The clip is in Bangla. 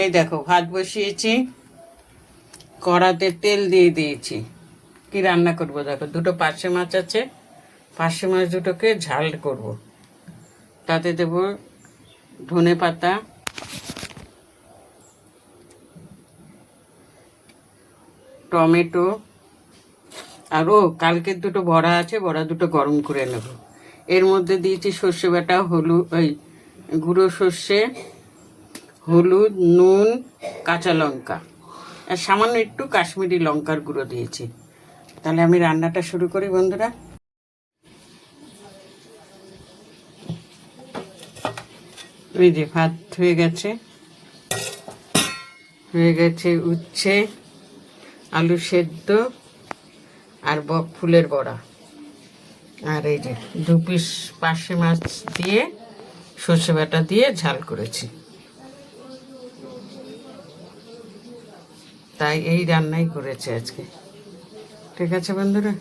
এই দেখো ভাত বসিয়েছি, কড়াতে তেল দিয়ে দিয়েছি। কি রান্না করব দেখো, দুটো পার্শে মাছ আছে, পার্শে মাছ দুটোকে ঝাল করব। তাতে দেব ধনে পাতা, টমেটো, আর কালকের দুটো বড়া আছে, বড়া দুটো গরম করে নেব। এর মধ্যে দিয়েছি সর্ষে বাটা, হলুদ, ওই গুঁড়ো সর্ষে, হলুদ, নুন, কাঁচা লঙ্কা, আর সামান্য একটু কাশ্মীরি লঙ্কার গুঁড়ো দিয়েছি। তাহলে আমি রান্নাটা শুরু করি বন্ধুরা। এই যে ভাত হয়ে গেছে উচ্ছে, আলু সেদ্ধ, আর বক ফুলের বড়া, আর এই যে 2 পিস পার্শে মাছ দিয়ে সর্ষে বাটা দিয়ে ঝাল করেছি। তাই এই রান্নাই করেছে আজকে। ঠিক আছে বন্ধুরা।